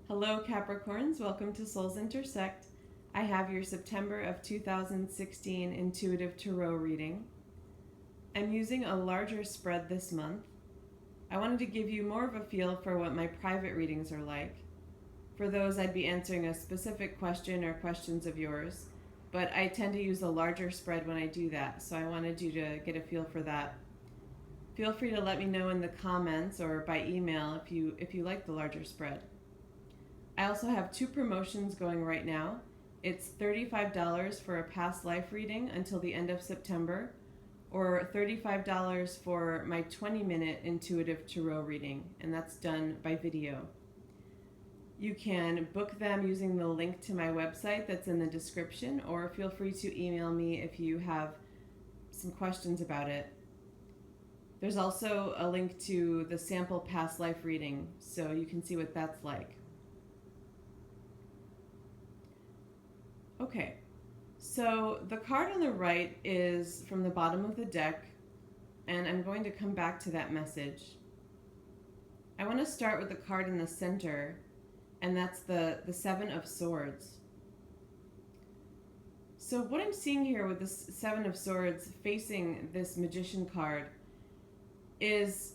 Hello Capricorns, welcome to Souls Intersect. I have your September of 2016 Intuitive Tarot reading. I'm using a larger spread this month. I wanted to give you more of a feel for what my private readings are like. For those, I'd be answering a specific question or questions of yours, but I tend to use a larger spread when I do that, so I wanted you to get a feel for that. Feel free to let me know in the comments or by email if you like the larger spread. I also have two promotions going right now. It's $35 for a past life reading until the end of September, or $35 for my 20-minute intuitive tarot reading, and that's done by video. You can book them using the link to my website that's in the description, or feel free to email me if you have some questions about it. There's also a link to the sample past life reading, so you can see what that's like. Okay, so the card on the right is from the bottom of the deck, and I'm going to come back to that message. I want to start with the card in the center, and that's the Seven of Swords. So what I'm seeing here with this Seven of Swords facing this Magician card is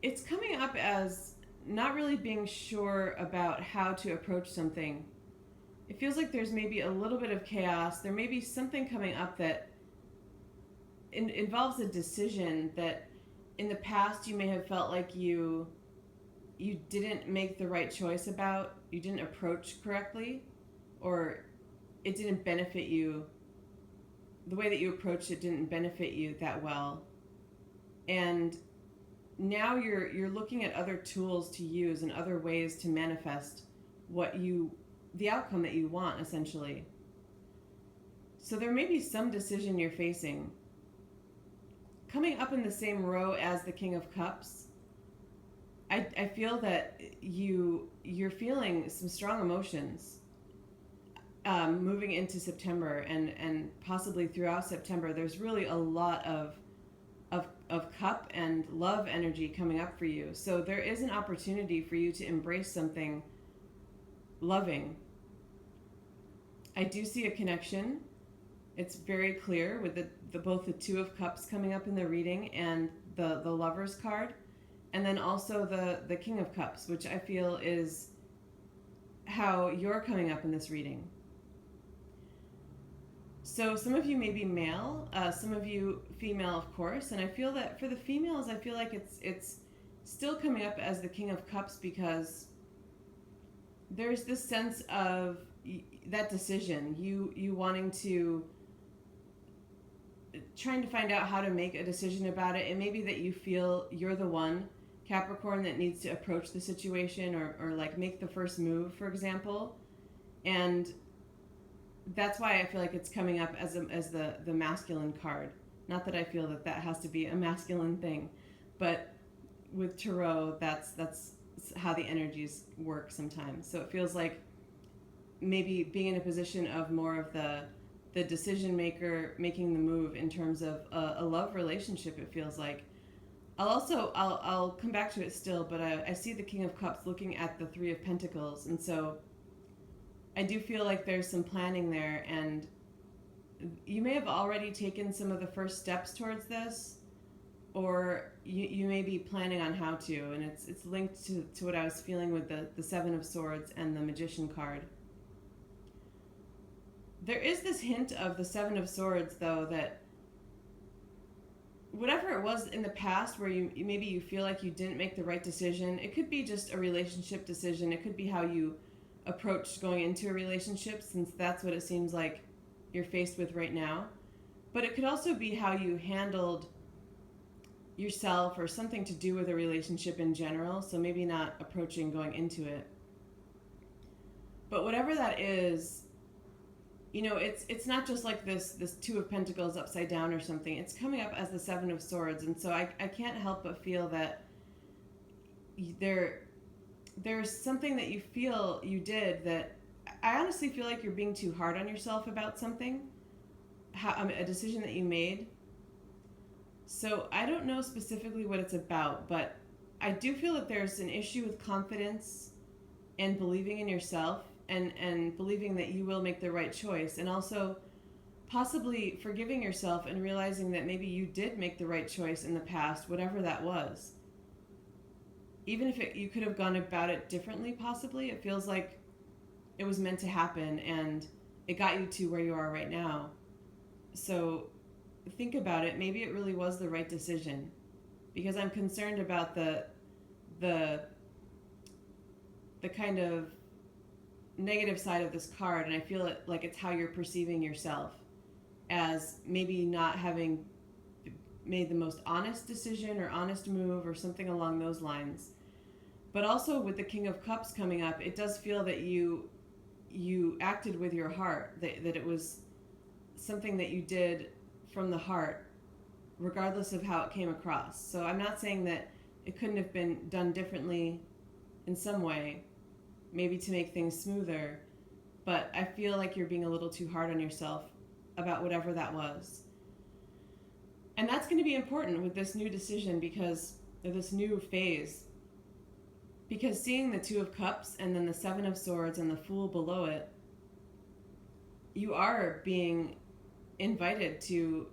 it's coming up as not really being sure about how to approach something. It feels like there's maybe a little bit of chaos. There may be something coming up that involves a decision that in the past you may have felt like you didn't make the right choice about, you didn't approach correctly, or it didn't benefit you. The way that you approached it didn't benefit you that well. And now you're looking at other tools to use and other ways to manifest the outcome that you want, essentially. So there may be some decision you're facing. Coming up in the same row as the King of Cups, I feel that you're feeling some strong emotions moving into September and possibly throughout September. There's really a lot of cup and love energy coming up for you. So there is an opportunity for you to embrace something loving. I do see a connection. It's very clear with both the Two of Cups coming up in the reading and the Lover's card, and then also the King of Cups, which I feel is how you're coming up in this reading. So some of you may be male, some of you female, of course, and I feel that for the females, I feel like it's still coming up as the King of Cups because there's this sense of that decision, you wanting to, trying to find out how to make a decision about it. It may be that you feel you're the one, Capricorn, that needs to approach the situation or like make the first move, for example, and that's why I feel like it's coming up as the masculine card. Not that I feel that has to be a masculine thing, but with tarot, that's how the energies work sometimes. So it feels like maybe being in a position of more of the decision maker making the move in terms of a love relationship, it feels like. I'll come back to it still, but I see the King of Cups looking at the Three of Pentacles, and so I do feel like there's some planning there, and you may have already taken some of the first steps towards this, or you may be planning on how to, and it's linked to what I was feeling with the Seven of Swords and the Magician card. There is this hint of the Seven of Swords, though, that whatever it was in the past where maybe you feel like you didn't make the right decision, it could be just a relationship decision, it could be how you approached going into a relationship, since that's what it seems like you're faced with right now. But it could also be how you handled yourself or something to do with a relationship in general, so maybe not approaching going into it. But whatever that is, it's not just like this Two of Pentacles upside down or something. It's coming up as the Seven of Swords, and so I can't help but feel that there's something that you feel you did that I honestly feel like you're being too hard on yourself about something, a decision that you made. So I don't know specifically what it's about, but I do feel that there's an issue with confidence and believing in yourself, and believing that you will make the right choice, and also possibly forgiving yourself and realizing that maybe you did make the right choice in the past, whatever that was. Even if you could have gone about it differently, possibly, it feels like it was meant to happen and it got you to where you are right now. So think about it. Maybe it really was the right decision, because I'm concerned about the the kind of negative side of this card, and I feel it like it's how you're perceiving yourself as maybe not having made the most honest decision or honest move or something along those lines. But also with the King of Cups coming up, it does feel that you acted with your heart, that it was something that you did from the heart, regardless of how it came across. So I'm not saying that it couldn't have been done differently in some way, maybe to make things smoother, but I feel like you're being a little too hard on yourself about whatever that was. And that's going to be important with this new decision, because of this new phase. Because seeing the Two of Cups and then the Seven of Swords and the Fool below it, you are being invited to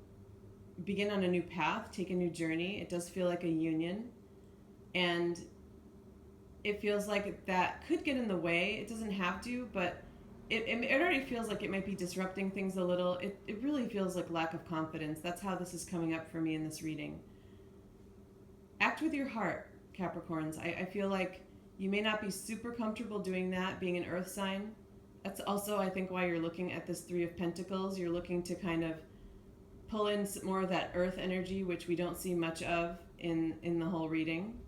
begin on a new path, take a new journey. It does feel like a union. And it feels like that could get in the way. It doesn't have to, but it already feels like it might be disrupting things a little. It really feels like lack of confidence. That's how this is coming up for me in this reading. Act with your heart, Capricorns. I feel like you may not be super comfortable doing that, being an earth sign. That's also, I think, why you're looking at this Three of Pentacles. You're looking to kind of pull in more of that earth energy, which we don't see much of in the whole reading.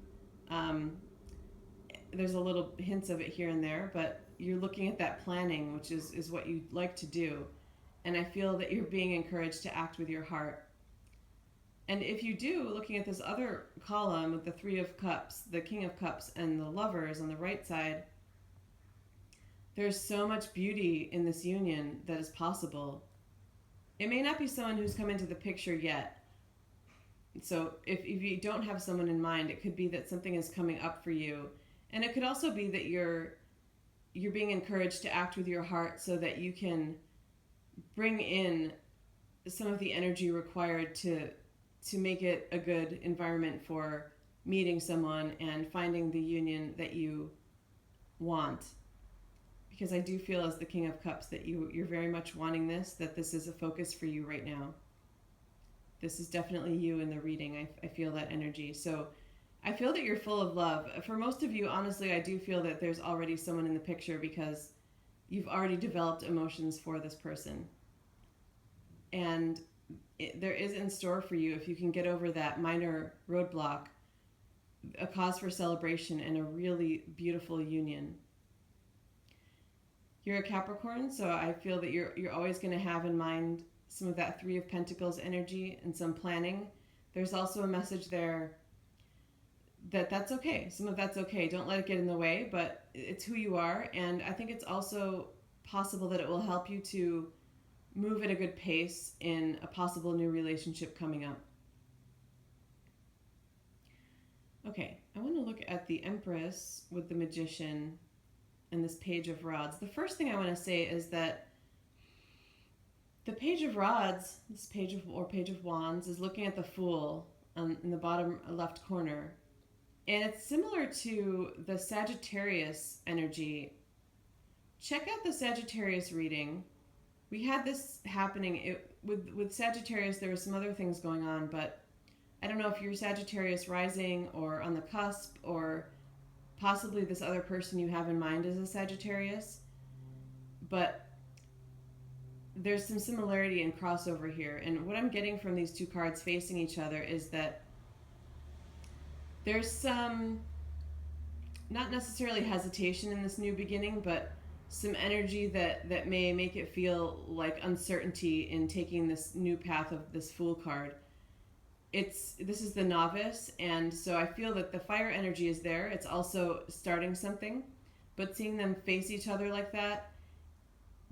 There's a little hints of it here and there, but you're looking at that planning, which is what you like to do. And I feel that you're being encouraged to act with your heart. And if you do, looking at this other column with the Three of Cups, the King of Cups, and the Lovers on the right side, there's so much beauty in this union that is possible. It may not be someone who's come into the picture yet. So if you don't have someone in mind, it could be that something is coming up for you. And it could also be that you're being encouraged to act with your heart so that you can bring in some of the energy required to make it a good environment for meeting someone and finding the union that you want. Because I do feel, as the King of Cups, that you're very much wanting this, that this is a focus for you right now. This is definitely you in the reading. I feel that energy. So I feel that you're full of love. For most of you, honestly, I do feel that there's already someone in the picture, because you've already developed emotions for this person. And there is in store for you, if you can get over that minor roadblock, a cause for celebration and a really beautiful union. You're a Capricorn, so I feel that you're always going to have in mind some of that Three of Pentacles energy and some planning. There's also a message there that's okay. Some of that's okay. Don't let it get in the way, but it's who you are. And I think it's also possible that it will help you to move at a good pace in a possible new relationship coming up. Okay, I want to look at the Empress with the Magician and this Page of Rods. The first thing I want to say is that the Page of Rods, this Page of Wands, is looking at the Fool in the bottom left corner. And it's similar to the Sagittarius energy. Check out the Sagittarius reading. We had this happening with Sagittarius. There were some other things going on, but I don't know if you're Sagittarius rising or on the cusp, or possibly this other person you have in mind is a Sagittarius. But there's some similarity and crossover here. And what I'm getting from these two cards facing each other is that there's some, not necessarily hesitation in this new beginning, but some energy that may make it feel like uncertainty in taking this new path of this Fool card. This is the Novice, and so I feel that the fire energy is there. It's also starting something, but seeing them face each other like that,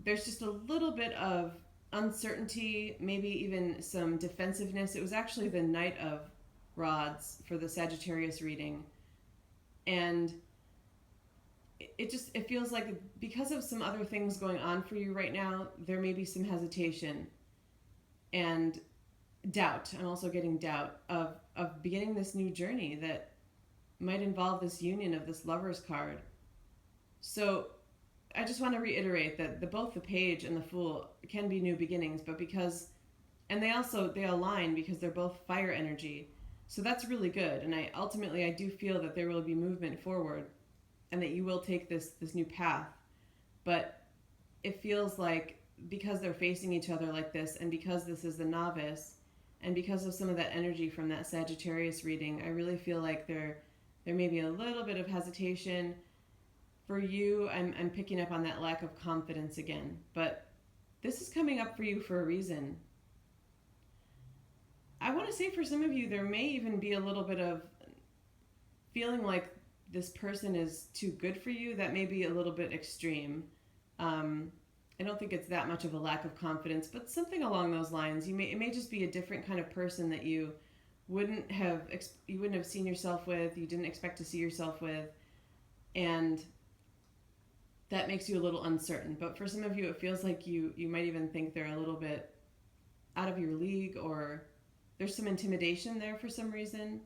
there's just a little bit of uncertainty, maybe even some defensiveness. It was actually the Knight of Rods for the Sagittarius reading, and it feels like because of some other things going on for you right now, there may be some hesitation and doubt. I'm also getting doubt of beginning this new journey that might involve this union of this Lover's card. So I just want to reiterate that both the Page and the Fool can be new beginnings, but because, and they align because they're both fire energy. So that's really good. And I do feel that there will be movement forward and that you will take this new path. But it feels like because they're facing each other like this, and because this is the Novice, and because of some of that energy from that Sagittarius reading, I really feel like there may be a little bit of hesitation. For you, I'm picking up on that lack of confidence again. But this is coming up for you for a reason. I want to say for some of you, there may even be a little bit of feeling like this person is too good for you. That may be a little bit extreme. I don't think it's that much of a lack of confidence, but something along those lines. It may just be a different kind of person that you wouldn't have seen yourself with, you didn't expect to see yourself with, and that makes you a little uncertain. But for some of you, it feels like you might even think they're a little bit out of your league, or there's some intimidation there for some reason.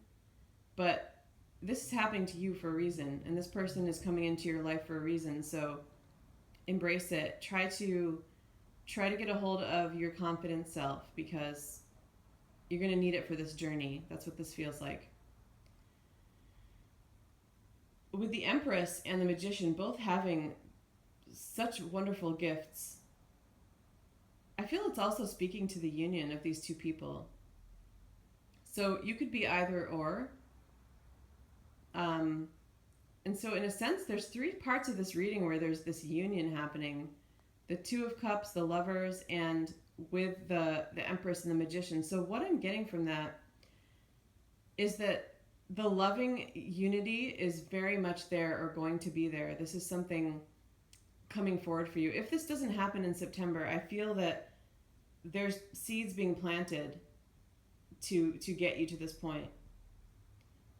But this is happening to you for a reason, and this person is coming into your life for a reason. So embrace it. Try to get a hold of your confident self, because you're going to need it for this journey. That's what this feels like. With the Empress and the Magician both having such wonderful gifts, I feel it's also speaking to the union of these two people. So you could be either or. And so in a sense, there's three parts of this reading where there's this union happening. The Two of Cups, the Lovers, and with the Empress and the Magician. So what I'm getting from that is that the loving unity is very much there, or going to be there. This is something coming forward for you. If this doesn't happen in September, I feel that there's seeds being planted to get you to this point.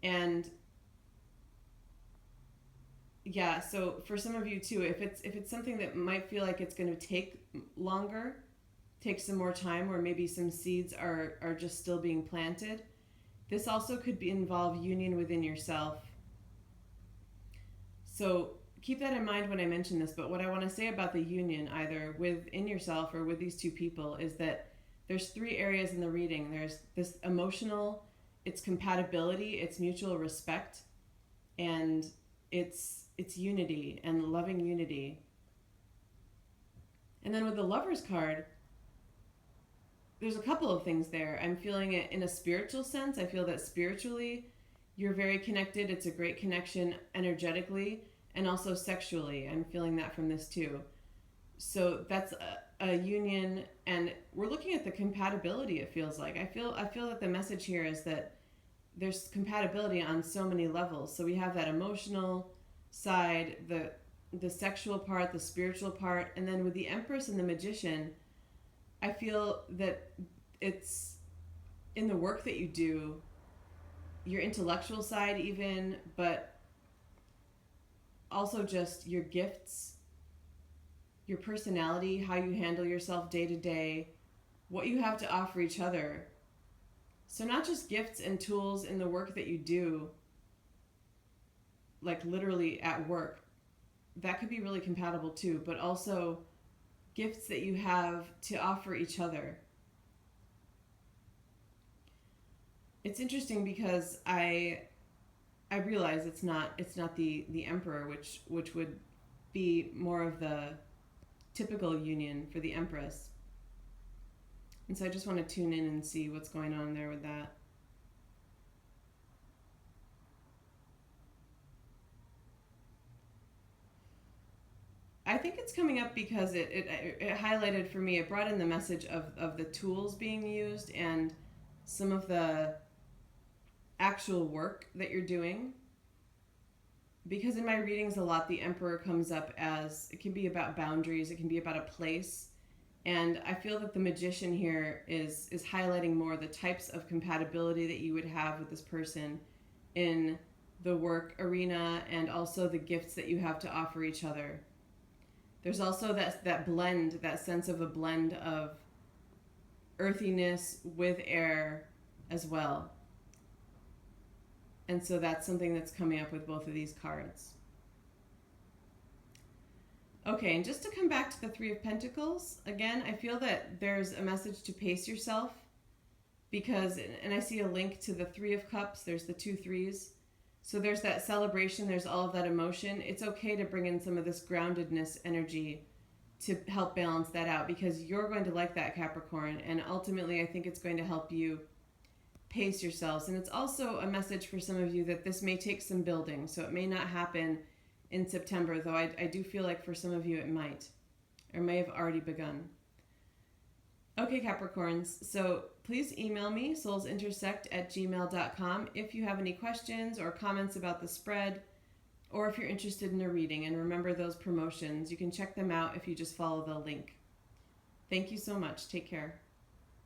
And yeah, so for some of you too, if it's something that might feel like it's going to take longer, take some more time, or maybe some seeds are just still being planted, this also could involve union within yourself. So keep that in mind when I mention this. But what I want to say about the union, either within yourself or with these two people, is that there's three areas in the reading. There's this emotional, it's compatibility, it's mutual respect, and it's unity and loving unity. And then with the Lover's card, there's a couple of things there. I'm feeling it in a spiritual sense. I feel that spiritually you're very connected. It's a great connection energetically, and also sexually. I'm feeling that from this too. So that's a union, and we're looking at the compatibility, it feels like. I feel that the message here is that there's compatibility on so many levels. So we have that emotional side, the sexual part, the spiritual part, and then with the Empress and the Magician, I feel that it's in the work that you do, your intellectual side even, but also just your gifts, your personality, how you handle yourself day to day, what you have to offer each other. So not just gifts and tools in the work that you do, like literally at work, that could be really compatible too, but also gifts that you have to offer each other. It's interesting because I realize it's not the Emperor, which would be more of the typical union for the Empress. And so I just want to tune in and see what's going on there with that. I think it's coming up because it highlighted for me, it brought in the message of the tools being used and some of the actual work that you're doing. Because in my readings a lot, the Emperor comes up as, it can be about boundaries, it can be about a place. And I feel that the Magician here is highlighting more the types of compatibility that you would have with this person in the work arena and also the gifts that you have to offer each other. There's also that blend, that sense of a blend of earthiness with air as well. And so that's something that's coming up with both of these cards. Okay, and just to come back to the Three of Pentacles, again, I feel that there's a message to pace yourself because, and I see a link to the Three of Cups, there's the 2 threes. So there's that celebration, there's all of that emotion. It's okay to bring in some of this groundedness energy to help balance that out because you're going to like that, Capricorn, and ultimately I think it's going to help you pace yourselves. And it's also a message for some of you that this may take some building, so it may not happen in September, though I do feel like for some of you it might, or may have already begun. Okay, Capricorns, so please email me, soulsintersect@gmail.com, if you have any questions or comments about the spread, or if you're interested in a reading. And remember those promotions, you can check them out if you just follow the link. Thank you so much. Take care.